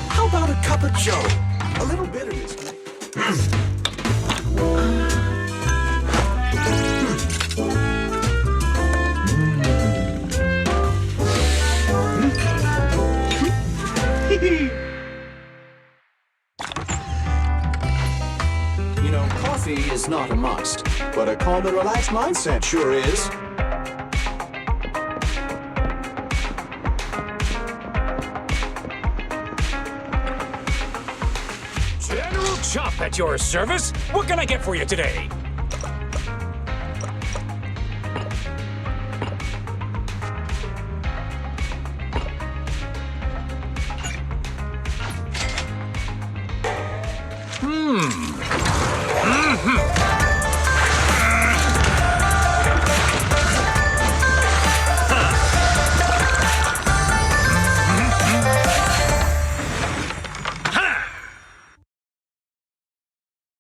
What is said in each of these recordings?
How about a cup of joe? A little bitterness. You know, coffee is not a must, but a calm and relaxed mindset sure is. General Chop at your service. What can I get for you today?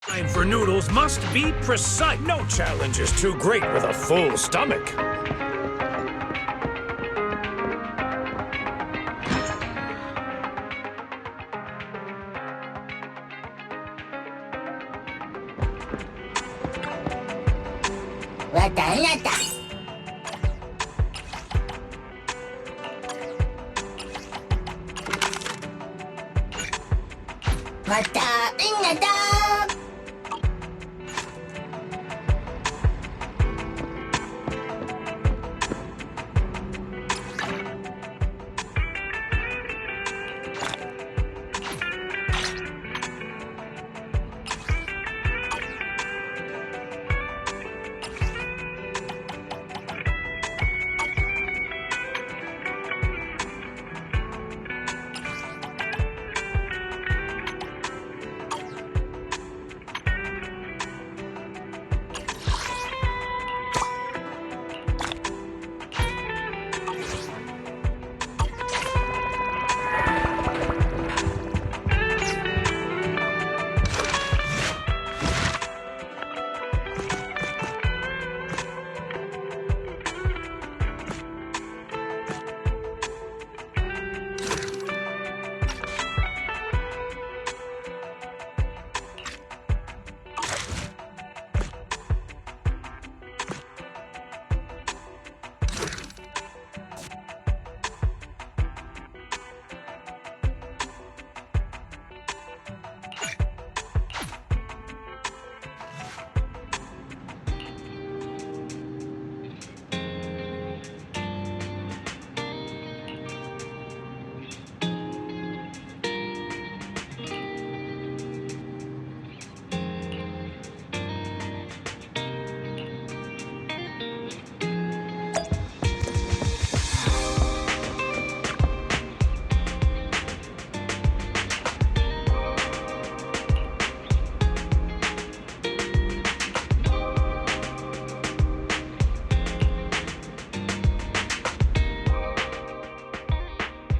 Time for noodles must be precise. No challenge is too great with a full stomach.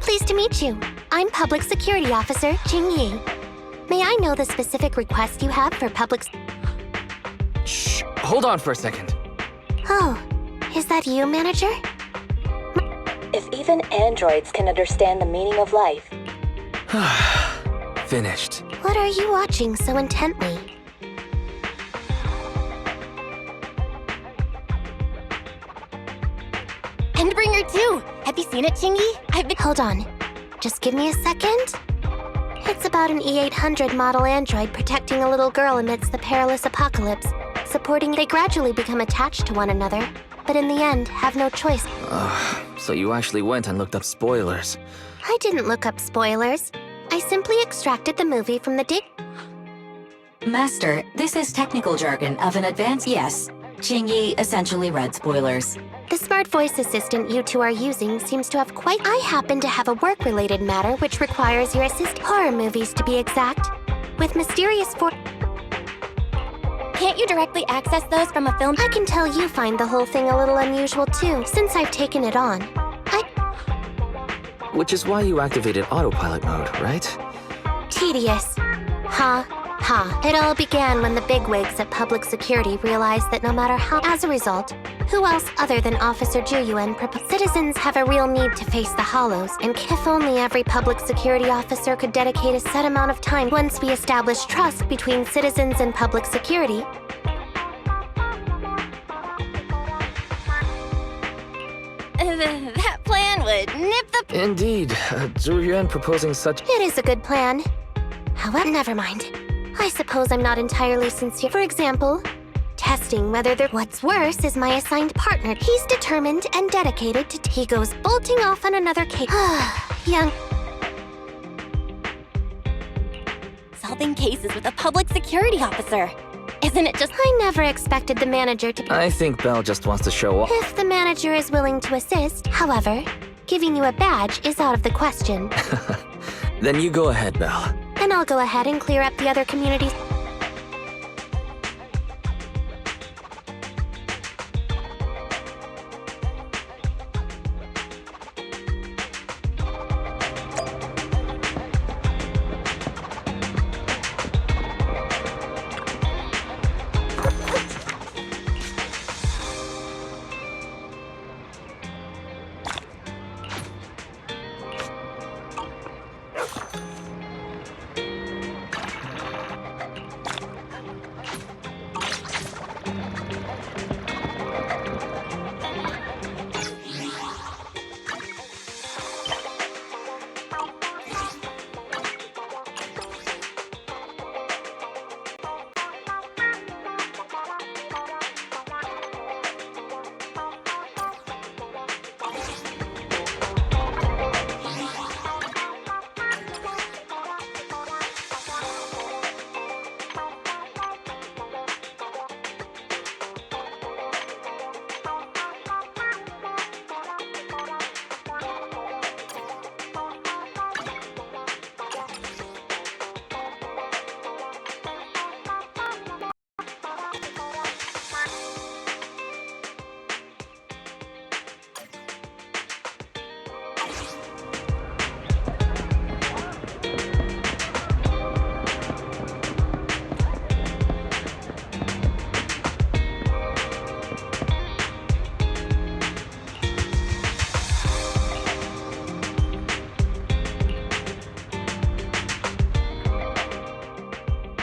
Pleased to meet you. I'm Public Security Officer Qingyi. May I know the specific request you have for public... Shh, hold on for a second. Oh, is that you, Manager? If even androids can understand the meaning of life. Finished. What are you watching so intently? Endbringer 2! Have you seen it, Qingyi? Hold on. Just give me a second. It's about an E-800 model android protecting a little girl amidst the perilous apocalypse, supporting they gradually become attached to one another, but in the end have no choice. So you actually went and looked up spoilers. I didn't look up spoilers. I simply extracted the movie from the Master, this is technical jargon of an advanced yes. Qingyi essentially read spoilers. The smart voice assistant you two are using seems to have quite... I happen to have a work-related matter which requires your horror movies to be exact. With mysterious Can't you directly access those from a film? I can tell you find the whole thing a little unusual too, since I've taken it on. Which is why you activated autopilot mode, right? Tedious. Huh? It all began when the bigwigs at public security realized that no matter how. As a result, who else other than Officer Juyuan citizens have a real need to face the Hollows, and if only every public security officer could dedicate a set amount of time once we establish trust between citizens and public security. That plan would nip the... Indeed, Zhu Yuan proposing such... It is a good plan. However, never mind. I suppose I'm not entirely sincere. For example, testing whether they're... What's worse is my assigned partner. He's determined and dedicated to... He goes bolting off on another case. Young... Solving cases with a public security officer. Isn't it just... I never expected the manager to be... I think Belle just wants to show off. If the manager is willing to assist, however, giving you a badge is out of the question. Then you go ahead, Belle. Then I'll go ahead and clear up the other communities.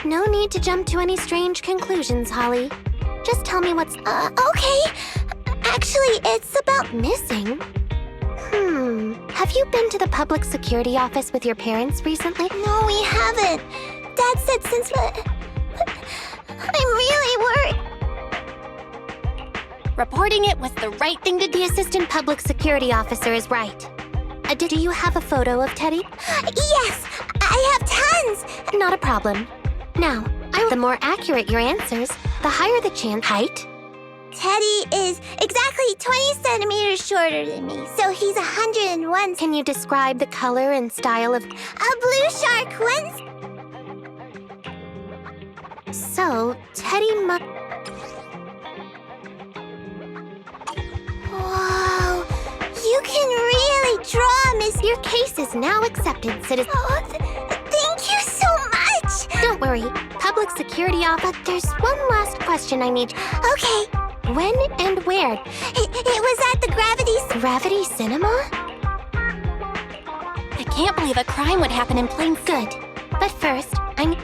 No need to jump to any strange conclusions, Holly. Just tell me what's... Okay. Actually, it's about... missing? Have you been to the public security office with your parents recently? No, we haven't. Dad said since... I'm really worried. Reporting it was the right thing to do. The assistant public security officer is right. Do you have a photo of Teddy? Yes, I have tons. Not a problem. Now, the more accurate your answers, the higher the chance. Height? Teddy is exactly 20 centimeters shorter than me, so he's 101. Can you describe the color and style of... A blue shark once... So, Teddy Whoa, you can really draw, Miss... Your case is now accepted, citizen. Oh, thank you so much! Don't worry, public security officer. But there's one last question I need. Okay. When and where? It was at the Gravity Cinema? I can't believe a crime would happen in plain sight. Good. But first, I...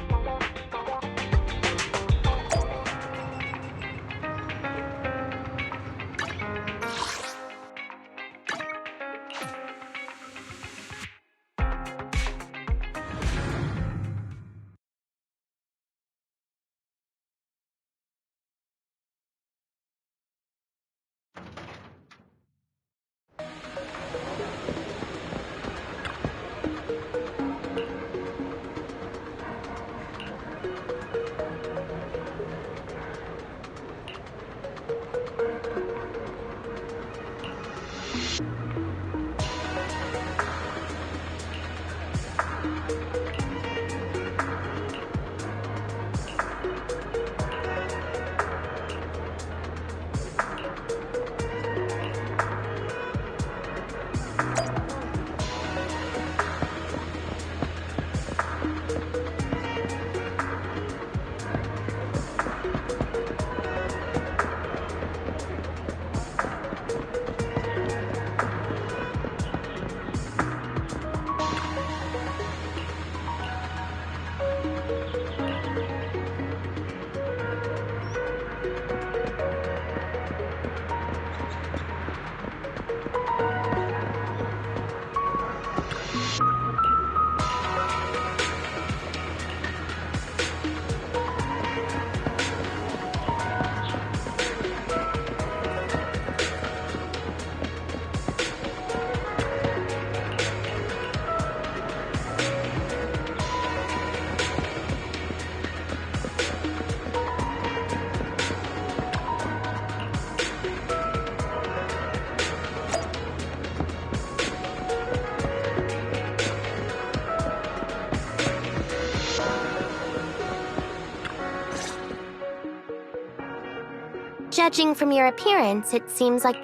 Judging from your appearance, it seems like...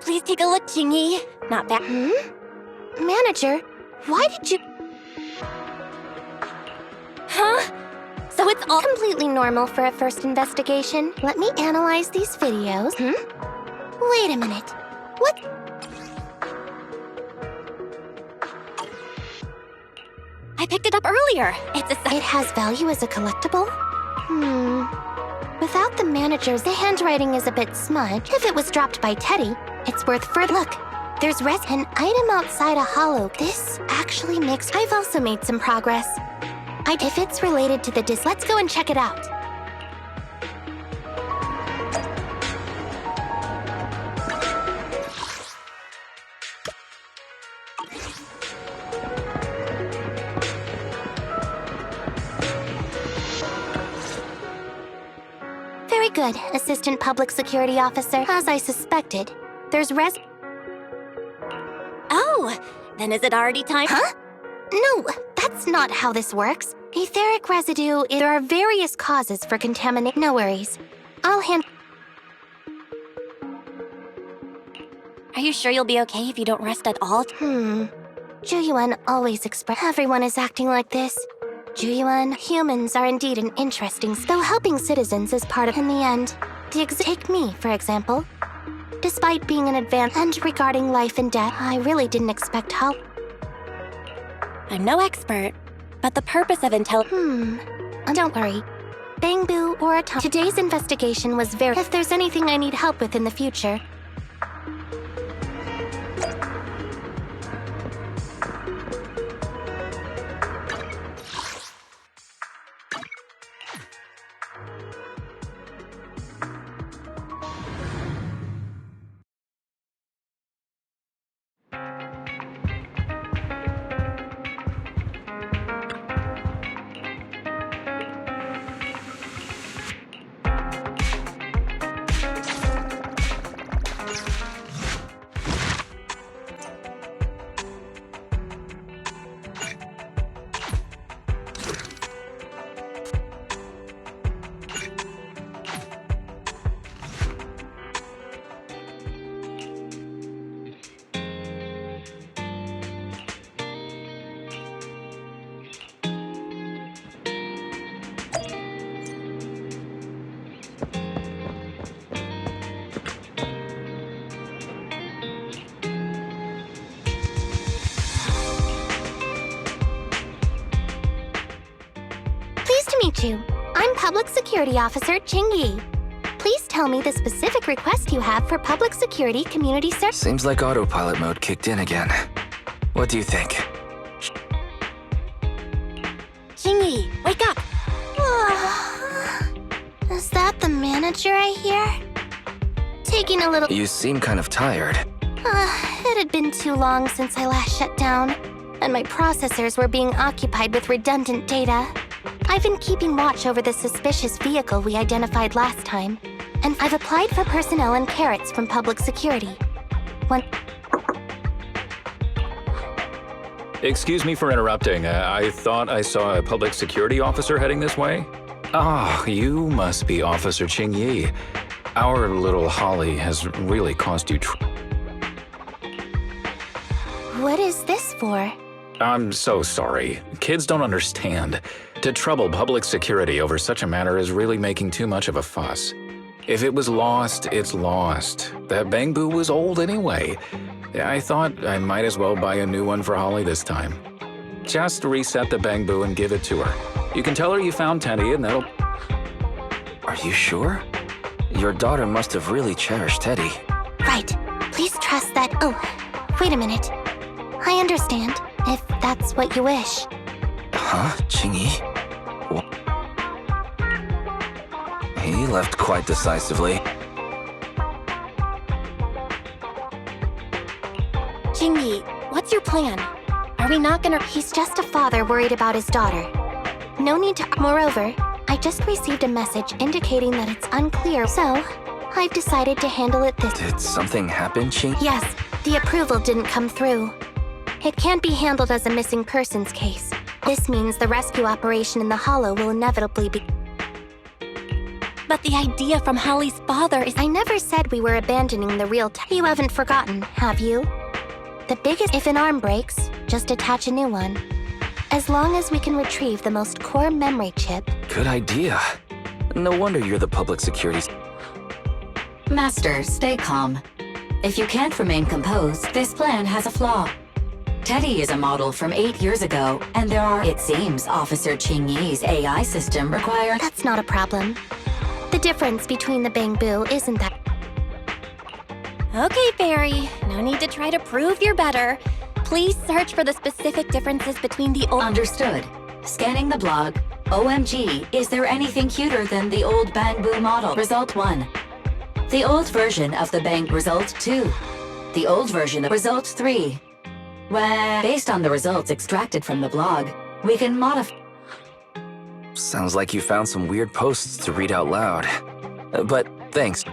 Please take a look, Qingyi. Not bad. Manager, why did you... Huh? So it's all Completely normal for a first investigation. Let me analyze these videos. Wait a minute. What? I picked it up earlier. It has value as a collectible? Without the managers, the handwriting is a bit smudged. If it was dropped by Teddy, it's worth further. Look, there's an item outside a hollow. This actually makes... I've also made some progress. If it's related to the disc, let's go and check it out. Very good, Assistant Public Security Officer. As I suspected, there's Oh, then is it already time? Huh? No, that's not how this works. Etheric residue, there are various causes for contamination. No worries. I'll handle... Are you sure you'll be okay if you don't rest at all? Juyuan always express... Everyone is acting like this. Juyuan, humans are indeed an interesting... Though helping citizens is part of... In the end, take me, for example. Despite being an advanced... And regarding life and death, I really didn't expect how... I'm no expert, but the purpose of Don't worry. Bangbu or Atom... Today's investigation was very... If there's anything I need help with in the future... Pleased to meet you. I'm Public Security Officer Qingyi. Please tell me the specific request you have for public security community service. Seems like autopilot mode kicked in again. What do you think? Qingyi, wake up! Is that the manager I hear? Taking a little... You seem kind of tired. It had been too long since I last shut down, and my processors were being occupied with redundant data. I've been keeping watch over the suspicious vehicle we identified last time, and I've applied for personnel and carrots from public security. Excuse me for interrupting. I thought I saw a public security officer heading this way. Ah, you must be Officer Qingyi. Our little Holly has really caused you What is this for? I'm so sorry. Kids don't understand. To trouble public security over such a matter is really making too much of a fuss. If it was lost, it's lost. That Bangbu was old anyway. I thought I might as well buy a new one for Holly this time. Just reset the Bangbu and give it to her. You can tell her you found Teddy and that'll... Are you sure? Your daughter must have really cherished Teddy. Right. Please trust that... Oh, wait a minute. I understand, if that's what you wish. Huh? Qingyi? He left quite decisively. Qingyi, what's your plan? Are we not gonna... He's just a father worried about his daughter. No need to... Moreover, I just received a message indicating that it's unclear, so I've decided to handle it this... Did something happen, Qingyi? Yes, the approval didn't come through. It can't be handled as a missing persons case. This means the rescue operation in the Hollow will inevitably be... But the idea from Holly's father is... I never said we were abandoning the real Teddy. You haven't forgotten, have you? The biggest... If an arm breaks, just attach a new one. As long as we can retrieve the most core memory chip. Good idea. No wonder you're the public security... Master, stay calm. If you can't remain composed, this plan has a flaw. Teddy is a model from 8 years ago, and there are, it seems, Officer Qingyi's AI system required... That's not a problem. The difference between the Bangboo isn't that... Okay, Fairy. No need to try to prove you're better. Please search for the specific differences between the old... Understood. Scanning the blog. OMG, is there anything cuter than the old Bangboo model? Result 1. The old version of the Bang Result 2. The old version of Result 3. Well, based on the results extracted from the blog, we can modify... Sounds like you found some weird posts to read out loud. But thanks.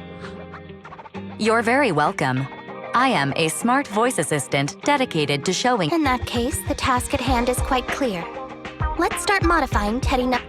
You're very welcome. I am a smart voice assistant dedicated to showing... In that case, the task at hand is quite clear. Let's start modifying Teddy now.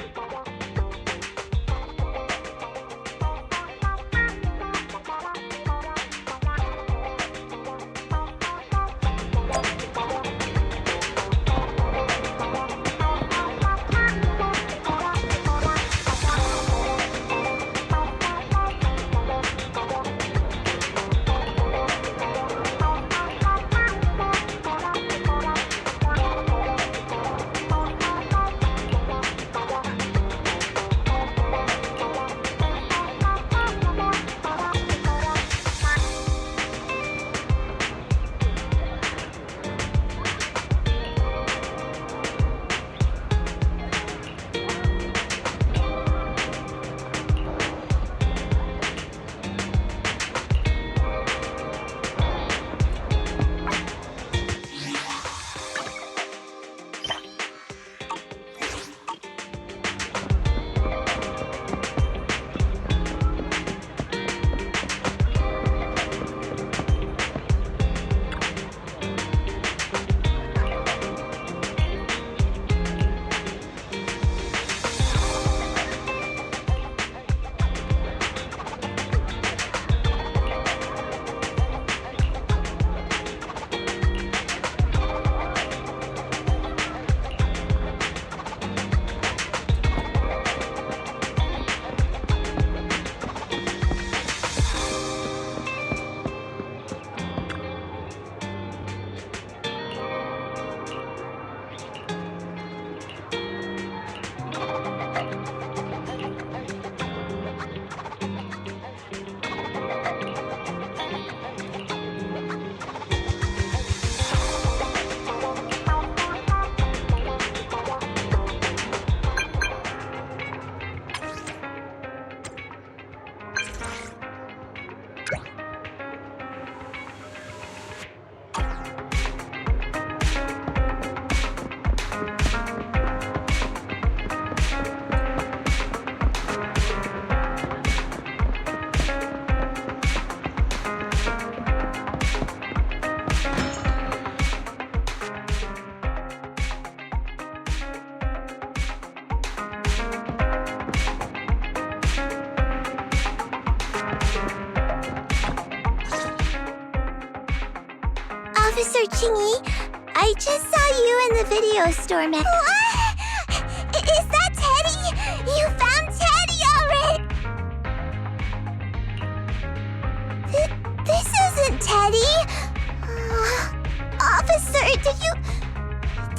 Officer Qingyi, I just saw you in the video store, man. What? Is that Teddy? You found Teddy already? This isn't Teddy. Officer, did you...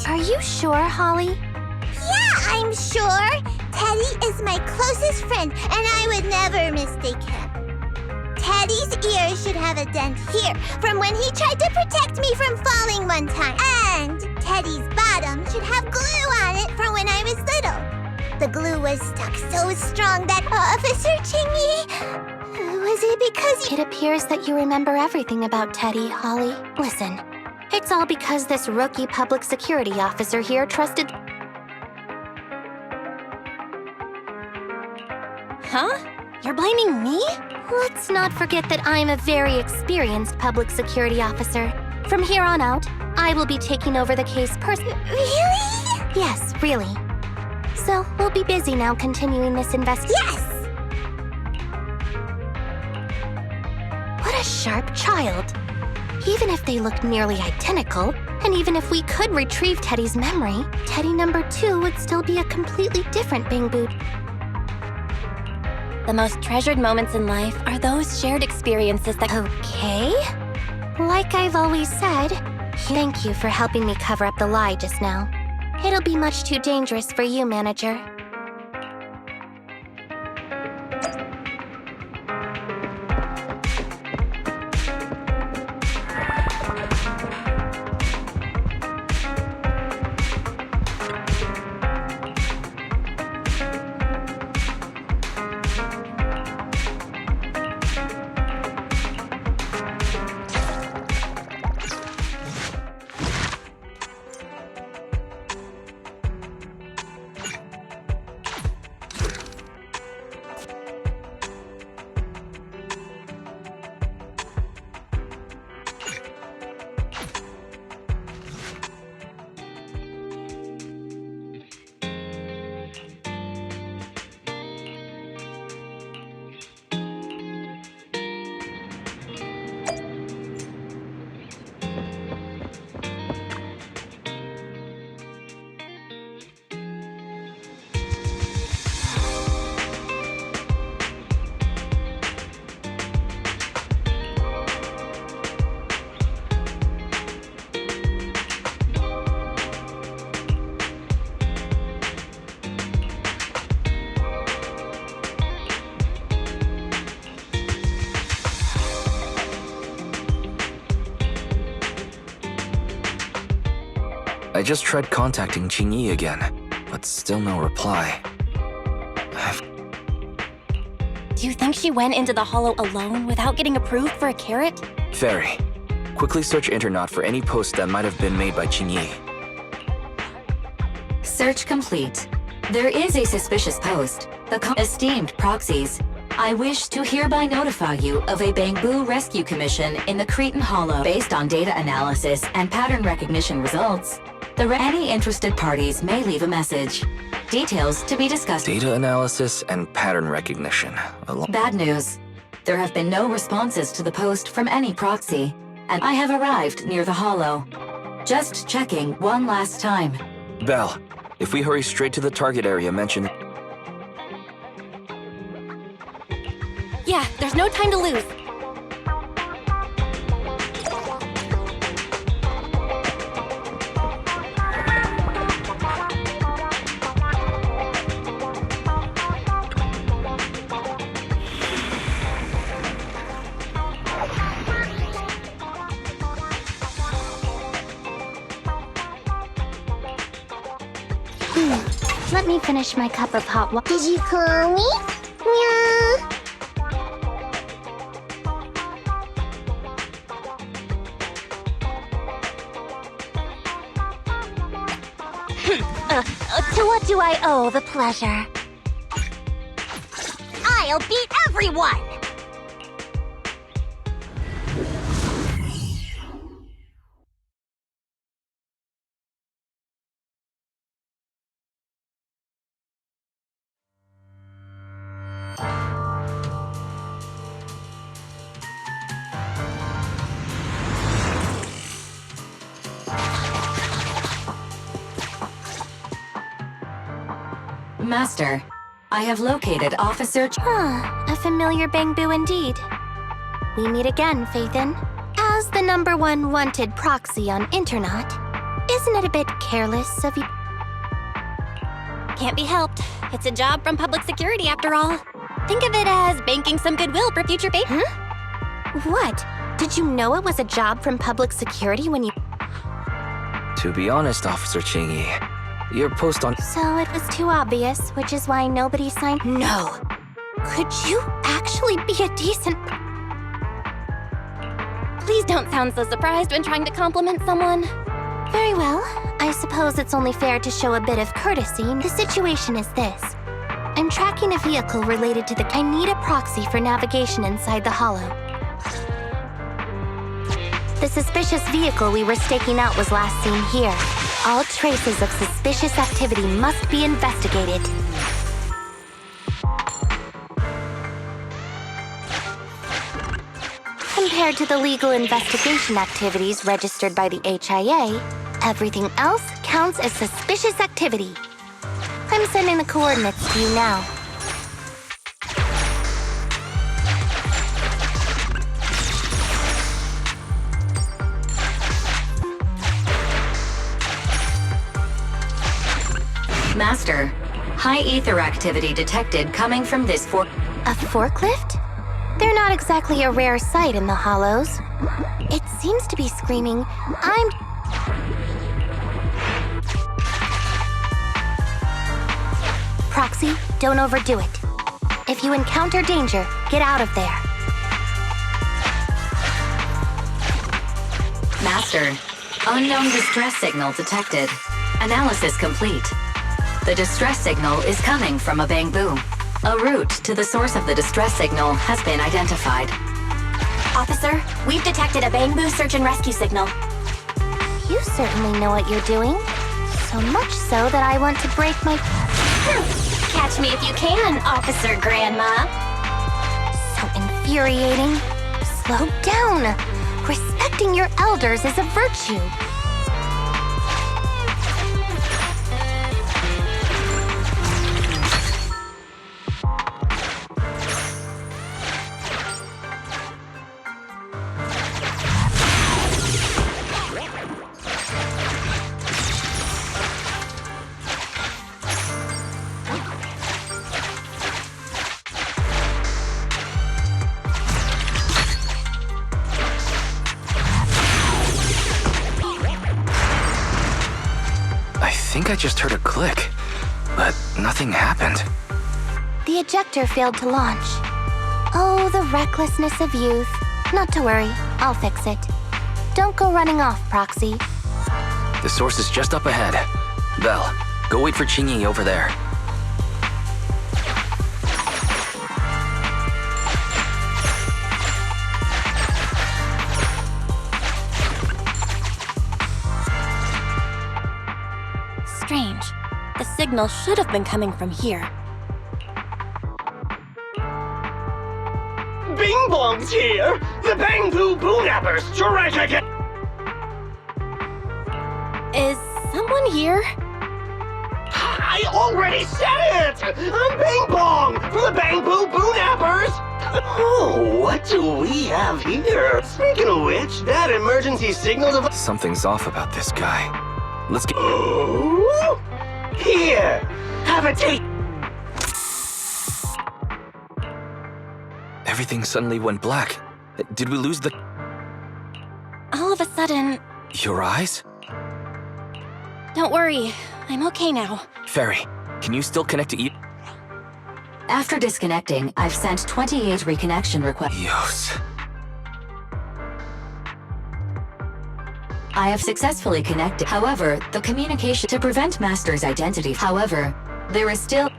Are you sure, Holly? Yeah, I'm sure. Teddy is my closest friend, and I would never mistake him. Teddy's ear should have a dent here from when he tried to protect me from falling one time. And Teddy's bottom should have glue on it from when I was little. The glue was stuck so strong that... Officer Qingyi, was it because you... It appears that you remember everything about Teddy, Holly. Listen, it's all because this rookie public security officer here trusted... Huh? You're blaming me? Let's not forget that I'm a very experienced public security officer. From here on out, I will be taking over the case personally. Really? Yes, really. So, we'll be busy now continuing this investigation. Yes! sharp child. Even if they looked nearly identical, and even if we could retrieve Teddy's memory, Teddy number 2 would still be a completely different Bangbu. The most treasured moments in life are those shared experiences that... Okay. Like I've always said, thank you for helping me cover up the lie just now. It'll be much too dangerous for you, manager. I just tried contacting Qingyi again, but still no reply. Do you think she went into the hollow alone without getting approved for a carrot? Very. Quickly search internet for any post that might have been made by Qingyi. Search complete. There is a suspicious post. Esteemed proxies, I wish to hereby notify you of a Bangbu rescue commission in the Cretan Hollow. Based on data analysis and pattern recognition results, any interested parties may leave a message. Details to be discussed. Data analysis and pattern recognition. Bad news. There have been no responses to the post from any proxy, and I have arrived near the hollow. Just checking one last time. Belle, if we hurry straight to the target area mentioned... Yeah, there's no time to lose. Let me finish my cup of hot water. Did you call me? Yeah. To what do I owe the pleasure? I'll beat everyone! Master, I have located Officer A familiar Bangbu indeed. We meet again, Faithin. As the #1 wanted proxy on internet, isn't it a bit careless of you? Can't be helped. It's a job from public security after all. Think of it as banking some goodwill for future baby. What? Did you know it was a job from public security when you... To be honest, Officer Qingyi, your post on... So it was too obvious, which is why nobody signed... No! Could you actually be a decent... Please don't sound so surprised when trying to compliment someone. Very well. I suppose it's only fair to show a bit of courtesy. The situation is this. I'm tracking a vehicle related to the... I need a proxy for navigation inside the hollow. The suspicious vehicle we were staking out was last seen here. All traces of suspicious activity must be investigated. Compared to the legal investigation activities registered by the HIA, everything else counts as suspicious activity. I'm sending the coordinates to you now. Master, high ether activity detected coming from this A forklift? They're not exactly a rare sight in the Hollows. It seems to be screaming, I'm... Proxy, don't overdo it. If you encounter danger, get out of there. Master, unknown distress signal detected. Analysis complete. The distress signal is coming from a bamboo. A route to the source of the distress signal has been identified. Officer, we've detected a bamboo search and rescue signal. You certainly know what you're doing. So much so that I want to break my... Catch me if you can, Officer Grandma. So infuriating. Slow down. Respecting your elders is a virtue. I think I just heard a click, but nothing happened. The ejector failed to launch. Oh, the recklessness of youth. Not to worry, I'll fix it. Don't go running off, Proxy. The source is just up ahead. Belle, go wait for Qingyi over there. Strange. The signal should have been coming from here. Bing Bong's here! The Bamboo Boonappers terrific! Is someone here? I already said it! I'm Bing Bong from the Bamboo Boonappers! Oh, what do we have here? Speaking of which, that emergency signal device... Something's off about this guy. Let's get... Oh! Here! Have a taste! Everything suddenly went black. Did we lose the... All of a sudden... Your eyes? Don't worry, I'm okay now. Fairy, can you still connect to After disconnecting, I've sent 28 reconnection requests. Yos. I have successfully connected. However, the communication to prevent Master's identity. However, there is still...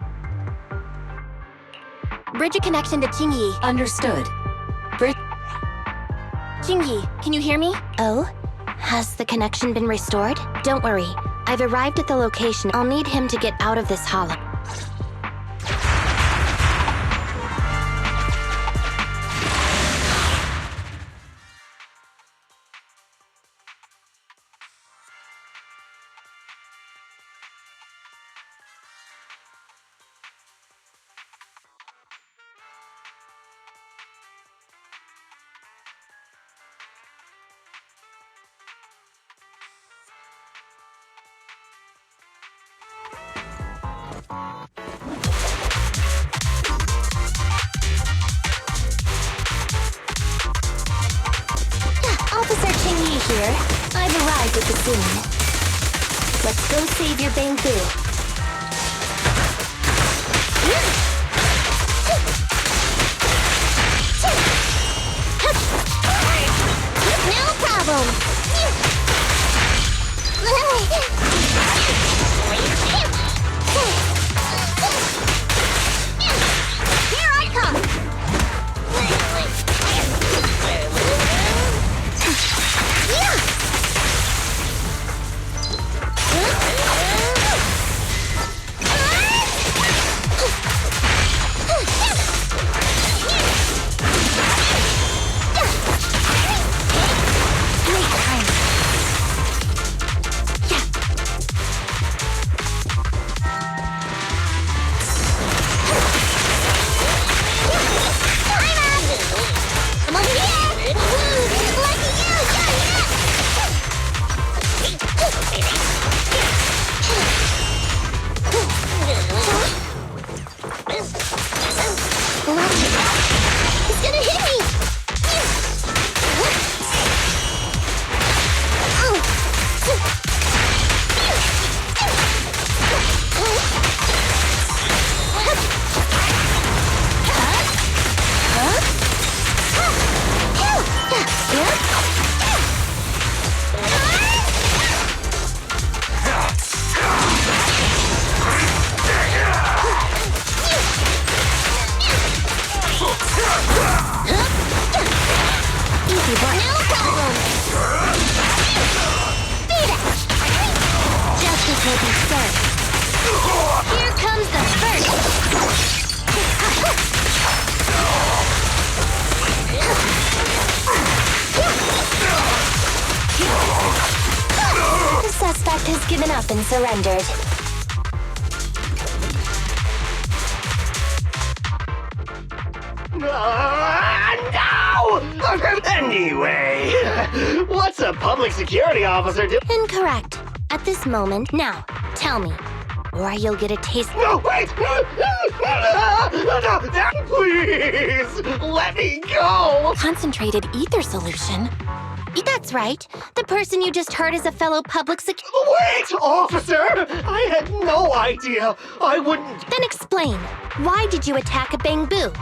Bridge a connection to Qingyi. Understood. Qingyi, can you hear me? Oh? Has the connection been restored? Don't worry. I've arrived at the location. I'll need him to get out of this hollow. Officer Qingyi here. I've arrived at the scene. Let's go save your bamboo. No problem. Here I come. will be served. Here comes the first! The suspect has given up and surrendered. No! Anyway, what's a public security officer do? Incorrect. At this moment, now, tell me, or you'll get a taste. No, wait! Please! Let me go! Concentrated ether solution? That's right. The person you just heard is a fellow public Wait, officer! I had no idea. I wouldn't. Then explain. Why did you attack a bamboo?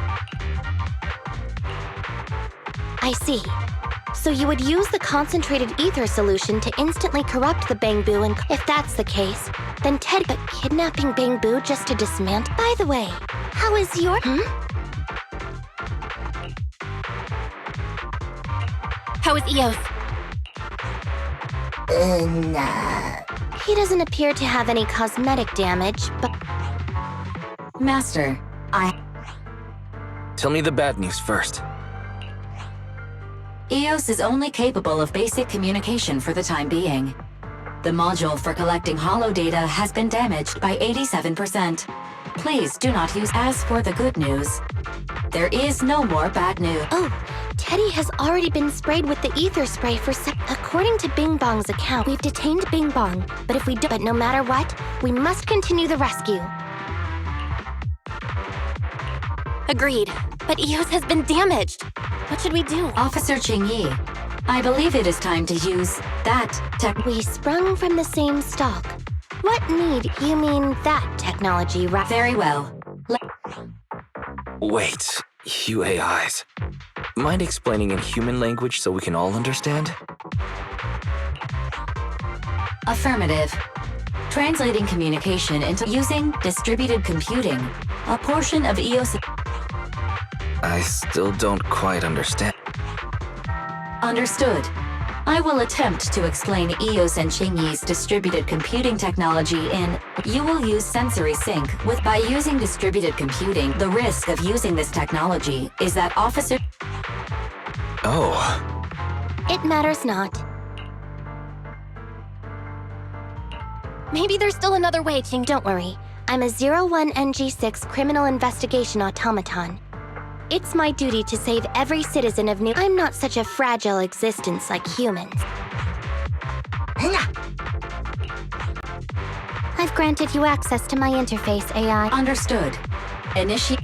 I see. So you would use the concentrated ether solution to instantly corrupt the bamboo, and if that's the case, then Teddy, but kidnapping bamboo just to dismantle? By the way, how is your... How is Eos? He doesn't appear to have any cosmetic damage, but... Master, Tell me the bad news first. Eos is only capable of basic communication for the time being. The module for collecting holo data has been damaged by 87%. Please do not use. As for the good news, there is no more bad news. Oh, Teddy has already been sprayed with the ether spray for According to Bing Bong's account, we've detained Bing Bong, but if we do, but no matter what, we must continue the rescue. Agreed. But Eos has been damaged. What should we do? Officer Qingyi, I believe it is time to use that tech. We sprung from the same stock. What need? You mean that technology, right? Very well. Wait, you AIs. Mind explaining in human language so we can all understand? Affirmative. Translating communication into using distributed computing, a portion of Eos. I still don't quite understand. Understood. I will attempt to explain Eos and Qingyi's distributed computing technology in. You will use sensory sync with. By using distributed computing, the risk of using this technology is that officer. Oh. It matters not. Maybe there's still another way, Qing. Don't worry. I'm a 01NG6 criminal investigation automaton. It's my duty to save every citizen of New. I'm not such a fragile existence like humans. I've granted you access to my interface, AI. Understood. Initiate.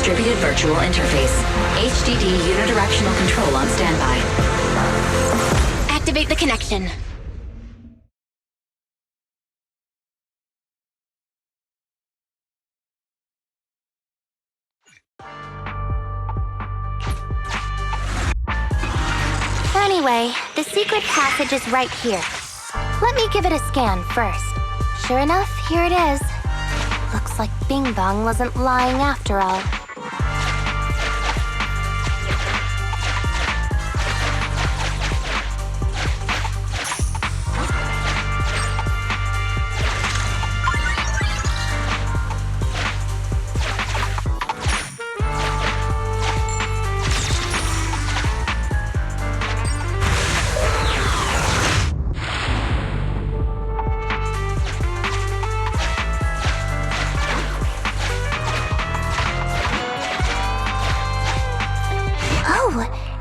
Distributed virtual interface. HDD unidirectional control on standby. Activate the connection. Anyway, the secret passage is right here. Let me give it a scan first. Sure enough, here it is. Looks like Bing Bong wasn't lying after all.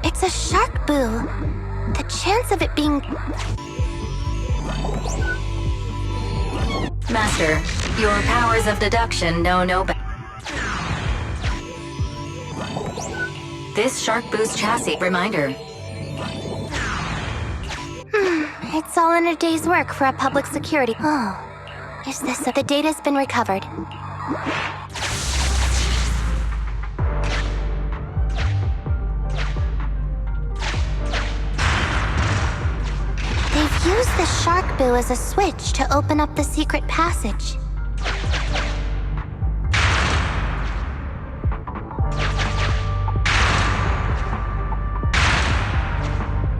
It's a shark boo. The chance of it being... Master, your powers of deduction know no better. This shark boo's chassis reminder. It's all in a day's work for a public security. Oh, Is this the data's been recovered? They've used the shark boo as a switch to open up the secret passage.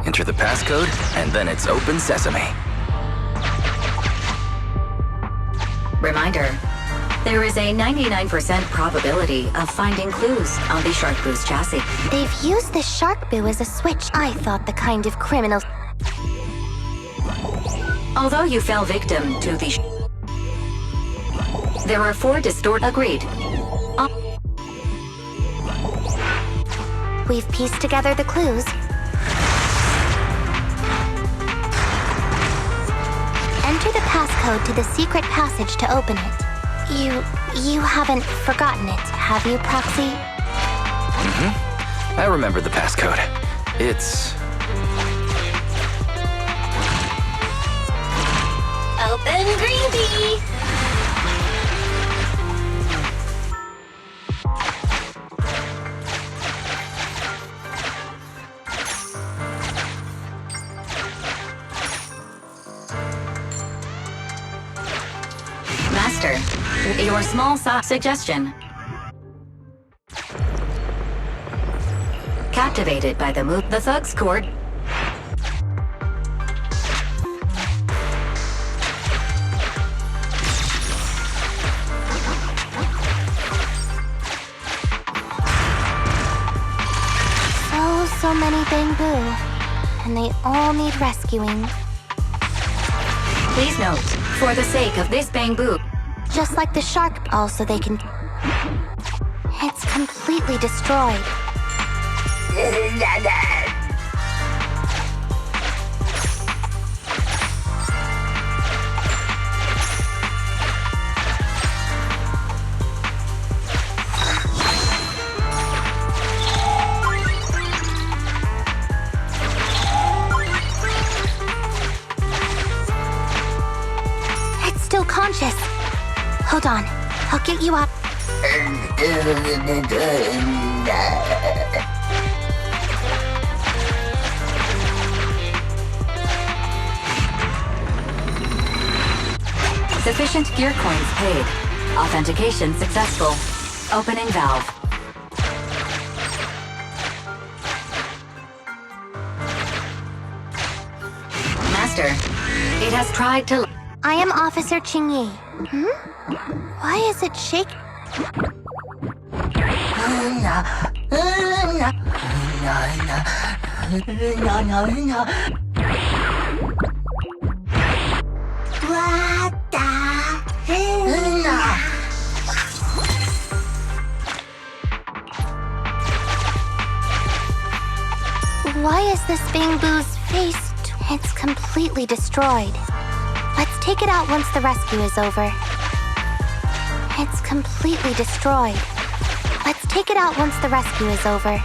Enter the passcode, and then it's open sesame. Reminder, there is a 99% probability of finding clues on the Shark Boo's chassis. They've used the shark boo as a switch. I thought the kind of criminals... Although you fell victim to the... There are 4 Agreed. We've pieced together the clues. Enter the passcode to the secret passage to open it. You haven't forgotten it, have you, Proxy? I remember the passcode. It's... Open green bee! Master, your small size suggestion. Captivated by the move, the thug scored. So many bamboo, and they all need rescuing. Please note, for the sake of this bamboo, Just like the shark, also they can... It's completely destroyed. It's still conscious. Hold on, I'll get you up. sufficient gear coins paid. Authentication successful. Opening valve. Master, it has tried to... I am Officer Qingyi. Why is it shaking? Why is this bamboo's face? It's completely destroyed. Let's take it out once the rescue is over. It's completely destroyed. Let's take it out once the rescue is over.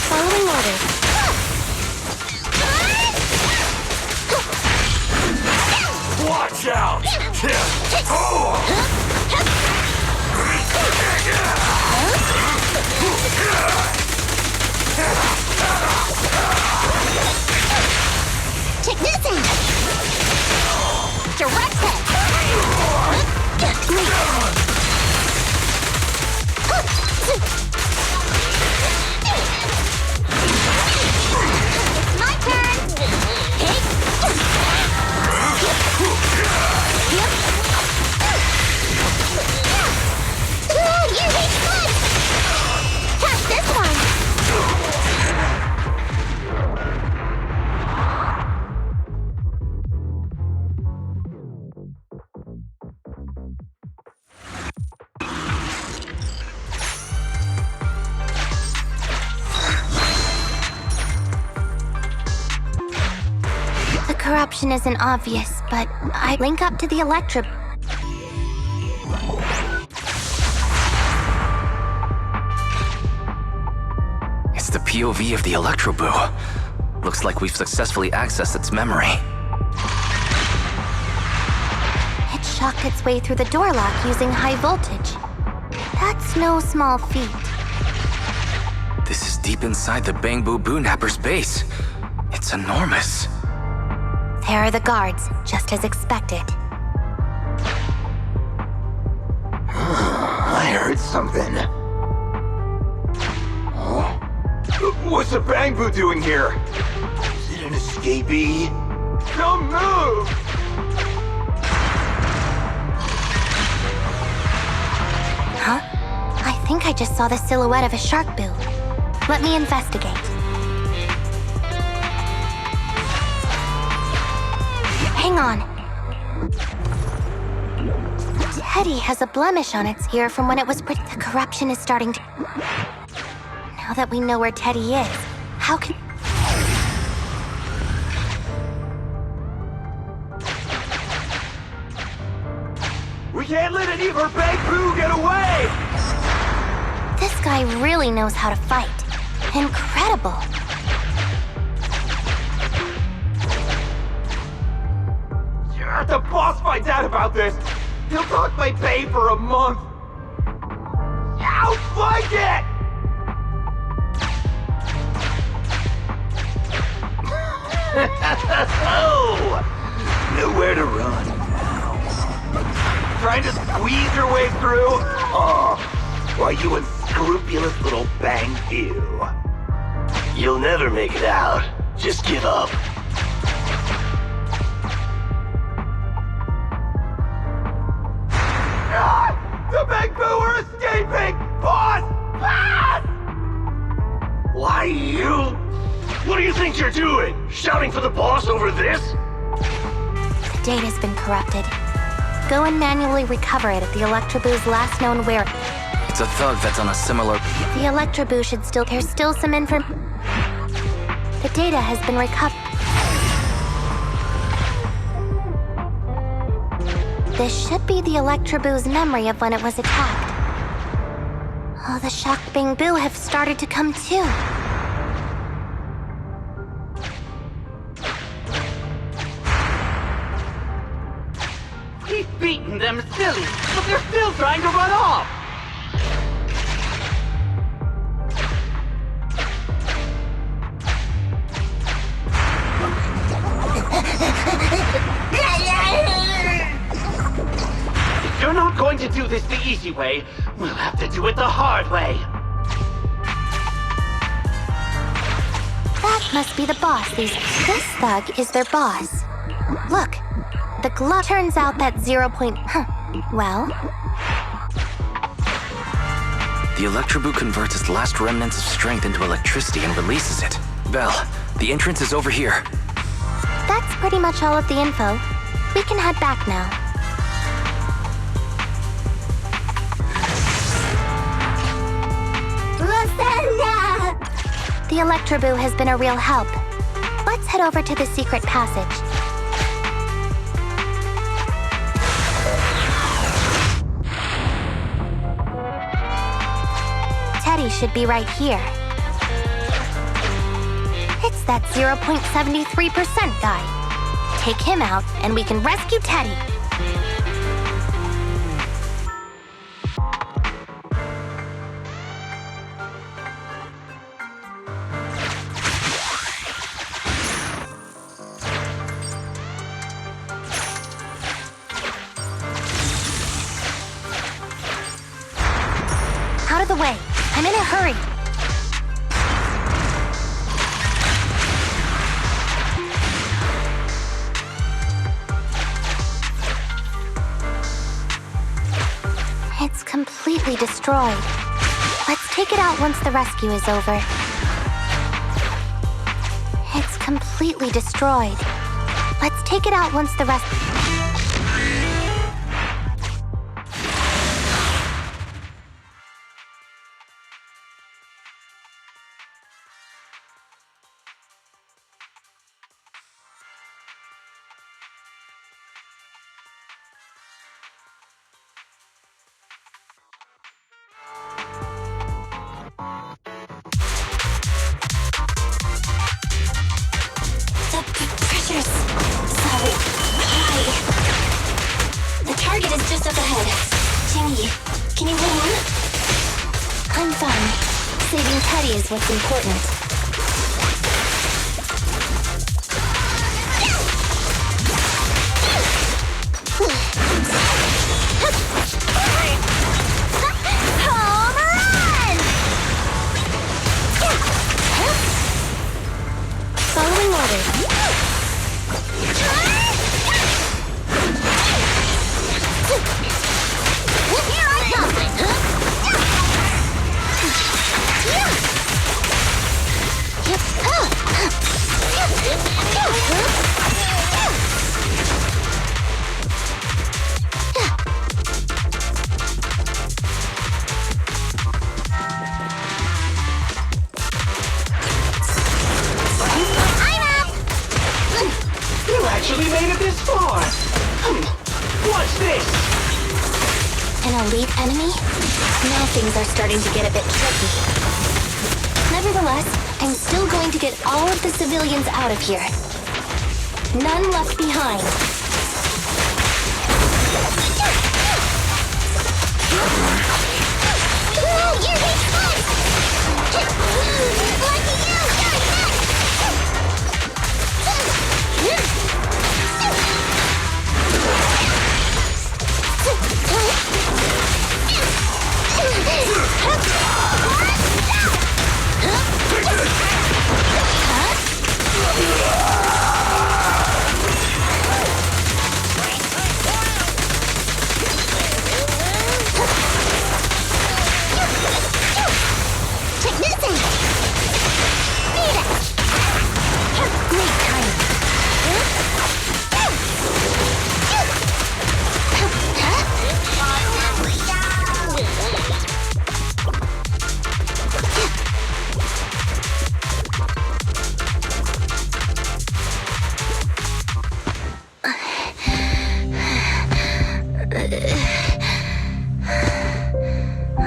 Following orders. Watch out! Check this out! Direct hit! option isn't obvious, but I link up to the Electro... It's the POV of the Electroboo. Looks like we've successfully accessed its memory. It shocked its way through the door lock using high voltage. That's no small feat. This is deep inside the Bangboo Boonapper's base. It's enormous. There are the guards, just as expected. I heard something. Huh? What's the Bangboo doing here? Is it an escapee? Don't move! Huh? I think I just saw the silhouette of a shark boo. Let me investigate. Hang on. Teddy has a blemish on its ear from when it was the corruption is starting to... Now that we know where Teddy is, how can... We can't let any of our Bangboo get away! This guy really knows how to fight. Incredible. If the boss finds out about this, he'll talk my pay for a month. Outflank it! Oh, nowhere to run now. Trying to squeeze your way through? Oh, why, you unscrupulous little Bangboo. You'll never make it out. Just give up. Ah! The Bangboo are escaping! Boss! Boss! Why, you... What do you think you're doing? Shouting for the boss over this? The data's been corrupted. Go and manually recover it at the Electroboo's last known where... It's a thug that's on a similar... The Electroboo should still... There's still some info... The data has been recovered. This should be the Electroboo's memory of when it was attacked. Oh, the shocked Bangboo have started to come too. He's beaten them silly, but they're still trying to run off! If you're not going to do this the easy way, we'll have to do it the hard way. That must be the boss. This thug is their boss. Look, the glove turns out that 0. Well, The Electroboo converts its last remnants of strength into electricity and releases it. Belle, the entrance is over here. that's pretty much all of the info. We can head back now. The Electroboo has been a real help. Let's head over to the secret passage. Teddy should be right here. It's that 0.73% guy. Take him out, and we can rescue Teddy. Out of the way. I'm in a hurry. It's completely destroyed. Let's take it out once the rescue is over. It's completely destroyed. Let's take it out once the rescue... Qingyi, can you hold on? I'm fine. Saving Teddy is what's important. Home run! Following orders. Here I come! You actually made it this far! What's this? An elite enemy? Now things are starting to get a bit tricky. Nevertheless, I'm still going to get all of the civilians out of here. None left behind. You're big fun! Lucky you! Check this out! Great timing.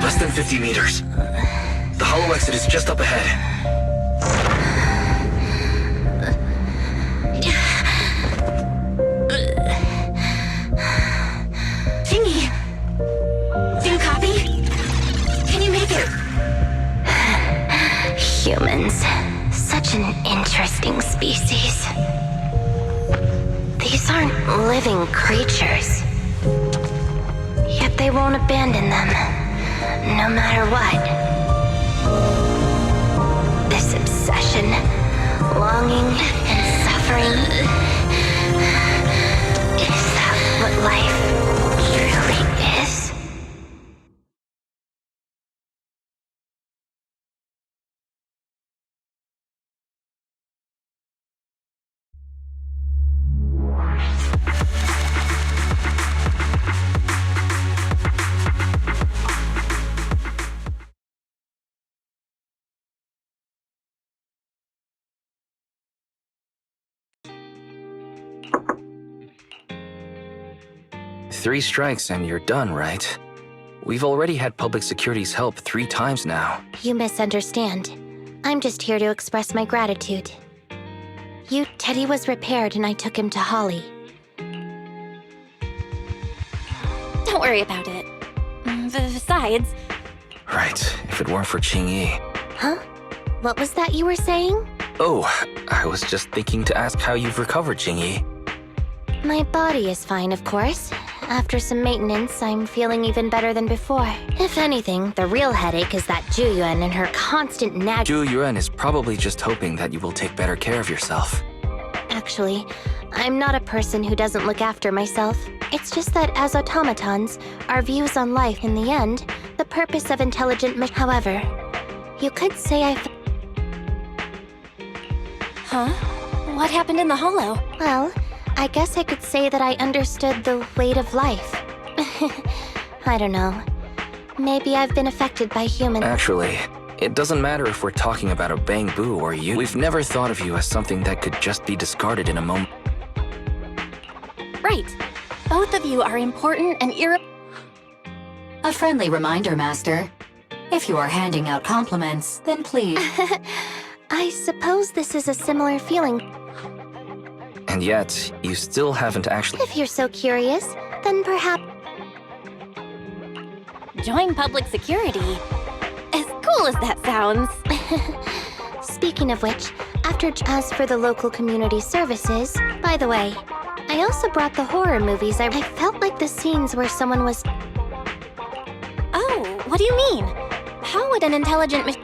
Less than 50 meters. The hollow exit is just up ahead. Qingyi! Do you copy? Can you make it? Humans. Such an interesting species. These aren't living creatures. Yet they won't abandon them, no matter what. This obsession, longing, and suffering. Is that what life truly is? Three strikes and you're done, right? We've already had public security's help 3 times now. You misunderstand. I'm just here to express my gratitude. Teddy was repaired and I took him to Holly. Don't worry about it. Besides, Right, if it weren't for Qingyi. Huh? What was that you were saying? Oh, I was just thinking to ask how you've recovered, Qingyi. My body is fine, of course. After some maintenance, I'm feeling even better than before. If anything, the real headache is that Juyuan and her constant nag- Zhu Yuan is probably just hoping that you will take better care of yourself. Actually, I'm not a person who doesn't look after myself. It's just that as automatons, our views on life, in the end, the purpose of intelligent however, you could say huh? What happened in the hollow? Well, I guess I could say that I understood the weight of life. I don't know. Maybe I've been affected by humans. Actually, it doesn't matter if we're talking about a Bangbu or you. We've never thought of you as something that could just be discarded in a moment. Right. Both of you are important and A friendly reminder, Master. If you are handing out compliments, then please. I suppose this is a similar feeling. And yet, you still haven't actually... If you're so curious, then perhaps... join public security. As cool as that sounds. Speaking of which, as for the local community services, by the way, I also brought the horror movies. I felt like the scenes where someone was... Oh, what do you mean? How would an intelligent machine...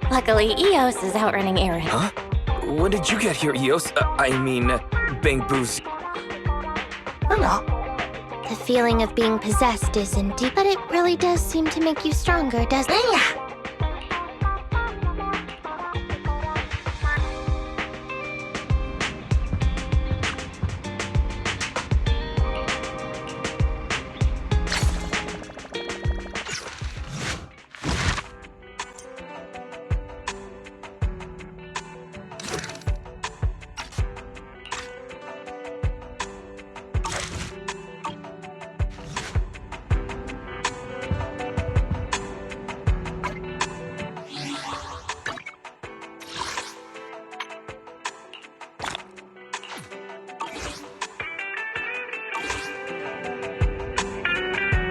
Luckily, Eos is out running errands. Huh? When did you get here, Eos? Bangboo's... The feeling of being possessed is indeed, but it really does seem to make you stronger, doesn't it?